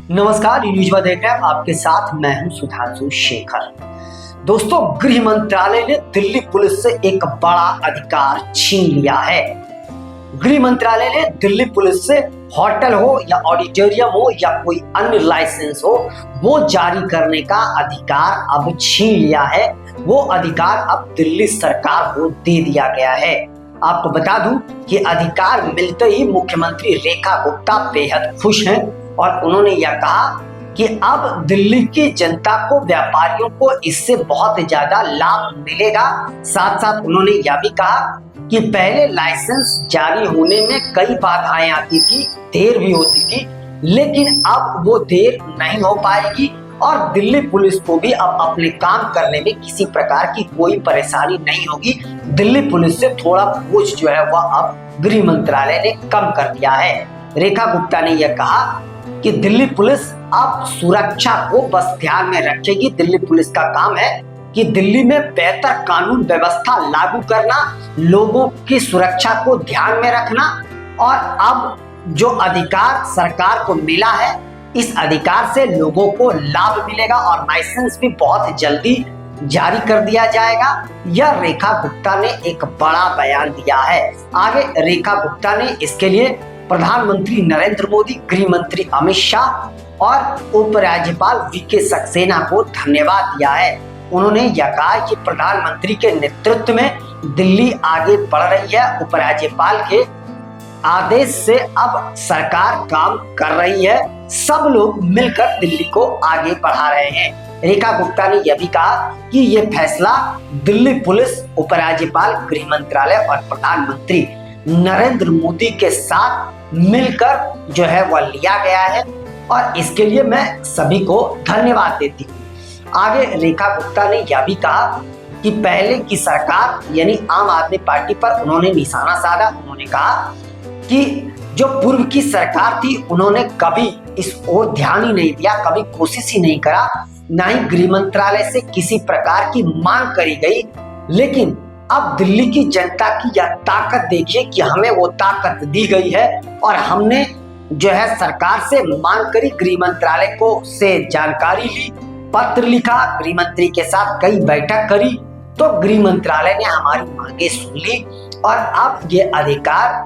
नमस्कार, न्यूज में देख रहे हैं आपके साथ मैं हूं सुधांशु शेखर। दोस्तों, गृह मंत्रालय ने दिल्ली पुलिस से एक बड़ा अधिकार छीन लिया है। गृह मंत्रालय ने दिल्ली पुलिस से होटल हो या ऑडिटोरियम हो या कोई अन्य लाइसेंस हो, वो जारी करने का अधिकार अब छीन लिया है। वो अधिकार अब दिल्ली सरकार को दे दिया गया है। आपको बता दूं कि अधिकार मिलते ही मुख्यमंत्री रेखा गुप्ता बेहद खुश हैं और उन्होंने यह कहा कि अब दिल्ली की जनता को, व्यापारियों को इससे बहुत ज्यादा लाभ मिलेगा। साथ साथ उन्होंने यह भी कहा कि पहले लाइसेंस जारी होने में कई बाधाएं आती थी, देर भी होती थी, लेकिन अब वो देर नहीं हो पाएगी और दिल्ली पुलिस को भी अब अपने काम करने में किसी प्रकार की कोई परेशानी नहीं होगी। दिल्ली पुलिस से थोड़ा बोझ जो है वह अब गृह मंत्रालय ने कम कर दिया है। रेखा गुप्ता ने यह कहा कि दिल्ली पुलिस अब सुरक्षा को बस ध्यान में रखेगी। दिल्ली पुलिस का काम है कि दिल्ली में बेहतर कानून व्यवस्था लागू करना, लोगों की सुरक्षा को ध्यान में रखना, और अब जो अधिकार सरकार को मिला है, इस अधिकार से लोगों को लाभ मिलेगा और लाइसेंस भी बहुत जल्दी जारी कर दिया जाएगा। यह रेखा गुप्ता ने एक बड़ा बयान दिया है। आगे रेखा गुप्ता ने इसके लिए प्रधानमंत्री नरेंद्र मोदी, गृह मंत्री अमित शाह और उपराज्यपाल वीके सक्सेना को धन्यवाद दिया है। उन्होंने यह कहा कि प्रधानमंत्री के नेतृत्व में दिल्ली आगे बढ़ रही है। उपराज्यपाल के आदेश से अब सरकार काम कर रही है। सब लोग मिलकर दिल्ली को आगे बढ़ा रहे हैं। रेखा गुप्ता ने यह भी कहा कि यह फैसला दिल्ली पुलिस, उपराज्यपाल, गृह मंत्रालय और प्रधानमंत्री नरेंद्र मोदी के साथ मिलकर जो है वह लिया गया है और इसके लिए मैं सभी को धन्यवाद देती हूँ। आगे रेखा गुप्ता ने यह भी कहा कि पहले की सरकार यानी आम आदमी पार्टी पर उन्होंने निशाना साधा। उन्होंने कहा कि जो पूर्व की सरकार थी उन्होंने कभी इस ओर ध्यान ही नहीं दिया, कभी कोशिश ही नहीं करा, ना ही गृह मंत्रालय से किसी प्रकार की मांग करी गई। लेकिन अब दिल्ली की जनता की यह ताकत देखिए कि हमें वो ताकत दी गई है और हमने जो है सरकार से मांग करी, गृह मंत्रालय को से जानकारी ली, पत्र लिखा, गृह मंत्री के साथ कई बैठक करी, तो गृह मंत्रालय ने हमारी मांगे सुन ली और अब ये अधिकार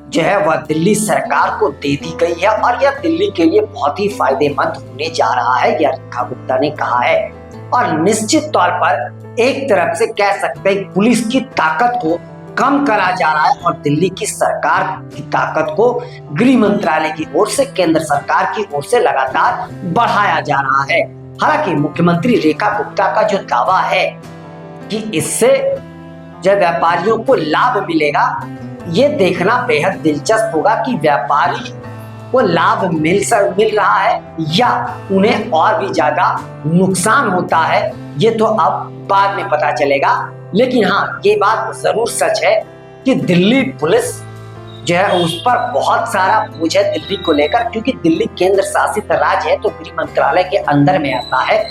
जो है वह दिल्ली सरकार को दे दी गई है और यह दिल्ली के लिए बहुत ही फायदेमंद होने जा रहा है, यह रेखा गुप्ता ने कहा है। और निश्चित तौर पर एक तरफ से कह सकते हैं पुलिस की ताकत को कम करा जा रहा है और दिल्ली की सरकार की ताकत को गृह मंत्रालय की ओर से, केंद्र सरकार की ओर से लगातार बढ़ाया जा रहा है। हालांकि मुख्यमंत्री रेखा गुप्ता का जो दावा है कि इससे जो व्यापारियों को लाभ मिलेगा, ये देखना बेहद दिलचस्प होगा कि व्यापारी को लाभ मिल रहा है या उन्हें और भी ज्यादा नुकसान होता है, ये तो अब बाद में पता चलेगा। लेकिन हाँ, ये बात जरूर सच है कि दिल्ली पुलिस जो है उस पर बहुत सारा बोझ है दिल्ली को लेकर, क्योंकि दिल्ली केंद्र शासित राज्य है तो गृह मंत्रालय के अंदर में आता है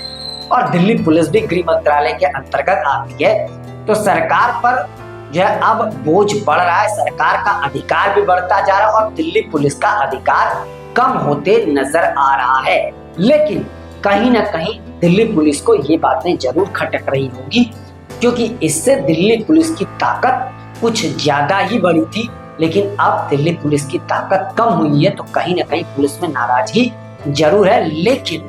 और दिल्ली पुलिस भी गृह मंत्रालय के अंतर्गत आती है। तो सरकार पर जो है अब बोझ बढ़ रहा है, सरकार का अधिकार भी बढ़ता जा रहा है और दिल्ली पुलिस का अधिकार कम होते नजर आ रहा है। लेकिन कहीं ना कहीं दिल्ली पुलिस को ये बातें जरूर खटक रही होगी, क्योंकि इससे दिल्ली पुलिस की ताकत कुछ ज्यादा ही बढ़ी थी, लेकिन अब दिल्ली पुलिस की ताकत कम हुई है तो कहीं ना कहीं पुलिस में नाराजगी जरूर है। लेकिन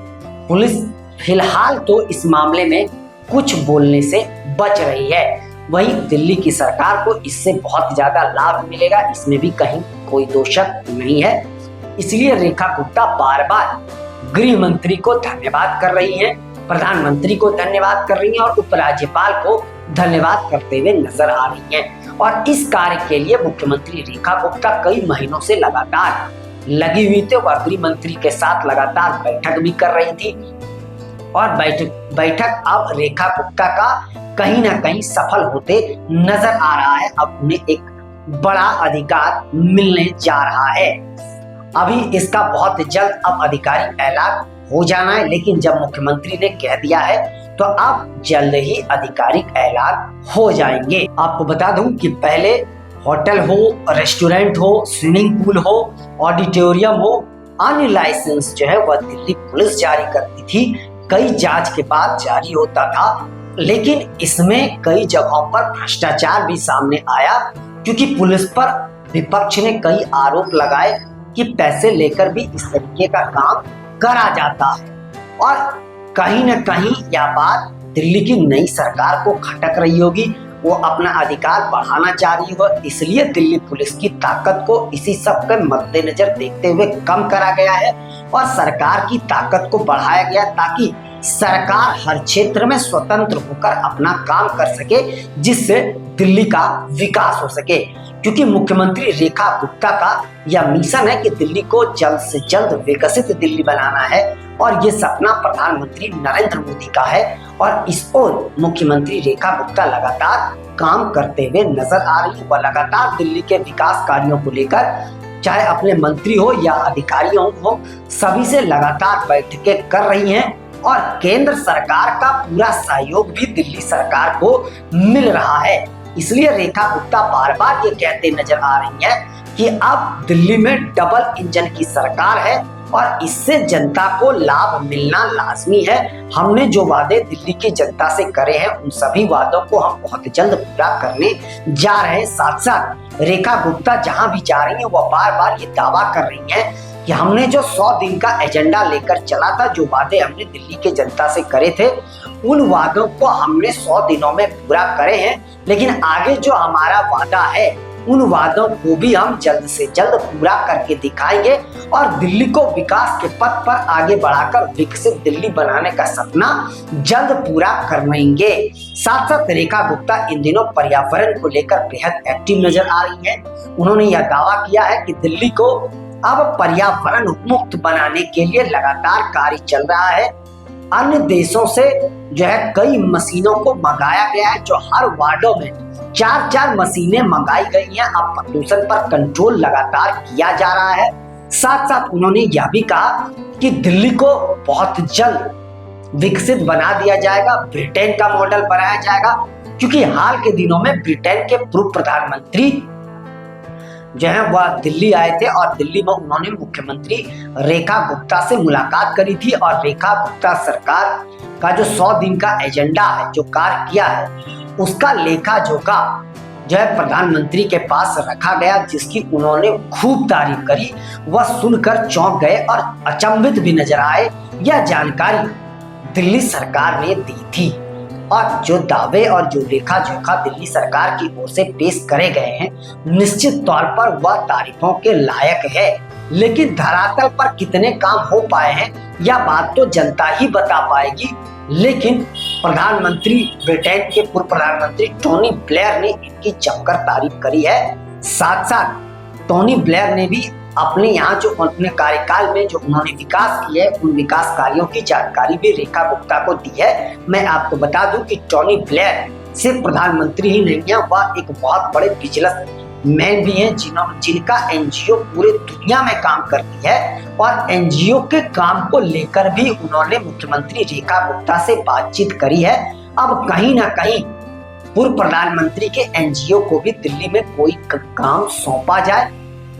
पुलिस फिलहाल तो इस मामले में कुछ बोलने से बच रही है। वहीं दिल्ली की सरकार को इससे बहुत ज्यादा लाभ मिलेगा, इसमें भी कहीं कोई दोषक नहीं है। इसलिए रेखा गुप्ता बार बार गृह मंत्री को धन्यवाद कर रही हैं, प्रधानमंत्री को धन्यवाद कर रही हैं और उपराज्यपाल को धन्यवाद करते हुए नजर आ रही हैं। और इस कार्य के लिए मुख्यमंत्री रेखा गुप्ता कई महीनों से लगातार लगी हुई थी। वह गृह मंत्री के साथ लगातार बैठक भी कर रही थी और बैठक अब रेखा गुप्ता का कहीं ना कहीं सफल होते नजर आ रहा है। अब उन्हें एक बड़ा अधिकार मिलने जा रहा है। अभी इसका बहुत जल्द अब आधिकारिक ऐलान हो जाना है, लेकिन जब मुख्यमंत्री ने कह दिया है तो अब जल्द ही आधिकारिक ऐलान हो जाएंगे। आपको बता दूं कि पहले होटल हो, रेस्टोरेंट हो, स्विमिंग पूल हो, ऑडिटोरियम हो, अनलाइसेंस जो है वह दिल्ली पुलिस जारी करती थी। कई जांच के बाद जारी होता था, लेकिन इसमें कई जगहों पर भ्रष्टाचार भी सामने आया, क्योंकि पुलिस पर विपक्ष ने कई आरोप लगाए कि पैसे लेकर भी इस तरीके का काम करा जाता है। और कहीं न कहीं यह बात दिल्ली की नई सरकार को खटक रही होगी, वो अपना अधिकार बढ़ाना चाह रही हो, इसलिए दिल्ली पुलिस की ताकत को इसी सब के मद्देनजर देखते हुए कम करा गया है और सरकार की ताकत को बढ़ाया गया, ताकि सरकार हर क्षेत्र में स्वतंत्र होकर अपना काम कर सके, जिससे दिल्ली का विकास हो सके। क्योंकि मुख्यमंत्री रेखा गुप्ता का यह मिशन है कि दिल्ली को जल्द से जल्द विकसित दिल्ली बनाना है, और ये सपना प्रधानमंत्री नरेंद्र मोदी का है, और इस ओर मुख्यमंत्री रेखा गुप्ता लगातार काम करते हुए नजर आ रही है। वह लगातार दिल्ली के विकास कार्यों को लेकर, चाहे अपने मंत्री हो या अधिकारियों हो, सभी से लगातार बैठकें कर रही हैं, और केंद्र सरकार का पूरा सहयोग भी दिल्ली सरकार को मिल रहा है। इसलिए रेखा गुप्ता बार बार ये कहते नजर आ रही है कि अब दिल्ली में डबल इंजन की सरकार है और इससे जनता को लाभ मिलना लाजमी है। हमने जो वादे दिल्ली की जनता से करे हैं, उन सभी वादों को हम बहुत जल्द पूरा करने जा रहे हैं। साथ साथ रेखा गुप्ता जहां भी जा रही हैं, वह बार बार ये दावा कर रही हैं कि हमने जो 100 दिन का एजेंडा लेकर चला था, जो वादे हमने दिल्ली के जनता से करे थे, उन वादों को हमने 100 दिनों में पूरा करे हैं, लेकिन आगे जो हमारा वादा है, उन वादों को भी हम जल्द से जल्द पूरा करके दिखाएंगे और दिल्ली को विकास के पथ पर आगे बढ़ाकर विकसित दिल्ली बनाने का सपना जल्द पूरा करवाएंगे। साथ साथ रेखा गुप्ता इन दिनों पर्यावरण को लेकर बेहद एक्टिव नजर आ रही है। उन्होंने यह दावा किया है कि दिल्ली को अब पर्यावरण मुक्त बनाने के लिए लगातार कार्य चल रहा है। अन्य देशों से जो है कई मशीनों को मंगाया गया है, जो हर वार्डों में 4-4 मशीनें मंगाई गई हैं। अब प्रदूषण पर कंट्रोल लगातार किया जा रहा है। साथ साथ उन्होंने यह भी कहा कि दिल्ली को बहुत जल्द विकसित बना दिया जाएगा, ब्रिटेन का मॉडल बनाया जाएगा, क्योंकि हाल के दिनों में ब्रिटेन के पूर्व प्रधानमंत्री जो है वह दिल्ली आए थे और दिल्ली में उन्होंने मुख्यमंत्री रेखा गुप्ता से मुलाकात करी थी, और रेखा गुप्ता सरकार का जो 100 दिन का एजेंडा है, जो कार्य किया है, उसका लेखा जोखा जो है प्रधानमंत्री के पास रखा गया, जिसकी उन्होंने खूब तारीफ करी। वह सुनकर चौंक गए और अचंभित भी नजर आए। यह जानकारी दिल्ली सरकार ने दी थी, और जो दावे और जो लेखा जोखा दिल्ली सरकार की ओर से पेश करे गए हैं, निश्चित तौर पर वह तारीफों के लायक है। लेकिन धरातल पर कितने काम हो पाए हैं, यह बात तो जनता ही बता पाएगी। लेकिन प्रधानमंत्री, ब्रिटेन के पूर्व प्रधानमंत्री टोनी ब्लेयर ने इनकी जमकर तारीफ करी है। साथ साथ टोनी ब्लेयर ने भी अपने यहाँ जो अपने कार्यकाल में जो उन्होंने विकास किए, उन विकास कार्यों की जानकारी भी रेखा गुप्ता को दी है। मैं आपको बता दूं कि टोनी ब्लेयर सिर्फ प्रधानमंत्री ही नहीं है, वह एक बहुत बड़े बिजनेस मैन भी हैं, जिनका एनजीओ पूरे दुनिया में काम करती है, और एनजीओ के काम को लेकर भी उन्होंने मुख्यमंत्री रेखा गुप्ता से बातचीत करी है। अब कहीं ना कहीं पूर्व प्रधानमंत्री के एनजीओ को भी दिल्ली में कोई काम सौंपा जाए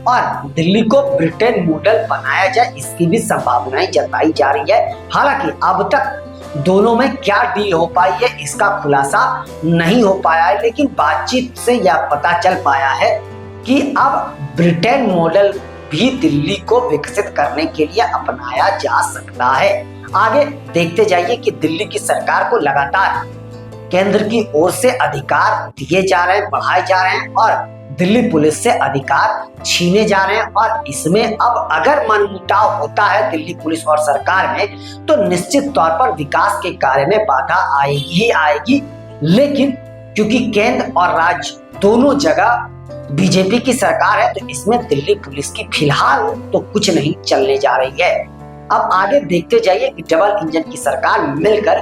और दिल्ली को ब्रिटेन मॉडल बनाया जाए, इसकी भी संभावनाएं जताई जा रही है। हालांकि अब तक दोनों में क्या डील हो पाई है, इसका खुलासा नहीं हो पाया है, लेकिन बातचीत से यह पता चल पाया है कि अब ब्रिटेन मॉडल भी दिल्ली को विकसित करने के लिए अपनाया जा सकता है। आगे देखते जाइए कि दिल्ली की सरकार को लगातार केंद्र की ओर से अधिकार दिए जा रहे हैं, बढ़ाए जा रहे हैं, और दिल्ली पुलिस से अधिकार छीने जा रहे हैं। और इसमें अब अगर मनमुटाव होता है दिल्ली पुलिस और सरकार में, तो निश्चित तौर पर विकास के कार्य में बाधा आएगी ही आएगी। लेकिन क्योंकि केंद्र और राज्य दोनों जगह बीजेपी की सरकार है, तो इसमें दिल्ली पुलिस की फिलहाल तो कुछ नहीं चलने जा रही है। अब आगे देखते जाइए कि डबल इंजन की सरकार मिलकर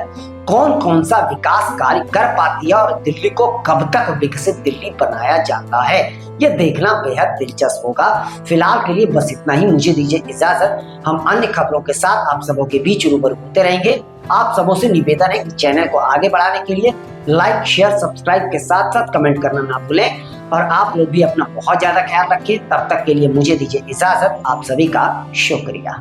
कौन कौन सा विकास कार्य कर पाती है और दिल्ली को कब तक विकसित दिल्ली बनाया जाता है, ये देखना बेहद दिलचस्प होगा। फिलहाल के लिए बस इतना ही, मुझे दीजिए इजाजत। हम अन्य खबरों के साथ आप सबों के बीच रूबरू होते रहेंगे। आप सबों से निवेदन है कि चैनल को आगे बढ़ाने के लिए लाइक, शेयर, सब्सक्राइब के साथ साथ कमेंट करना ना भूलें। और आप लोग भी अपना बहुत ज्यादा ख्याल रखिए। तब तक के लिए मुझे दीजिए इजाजत। आप सभी का शुक्रिया।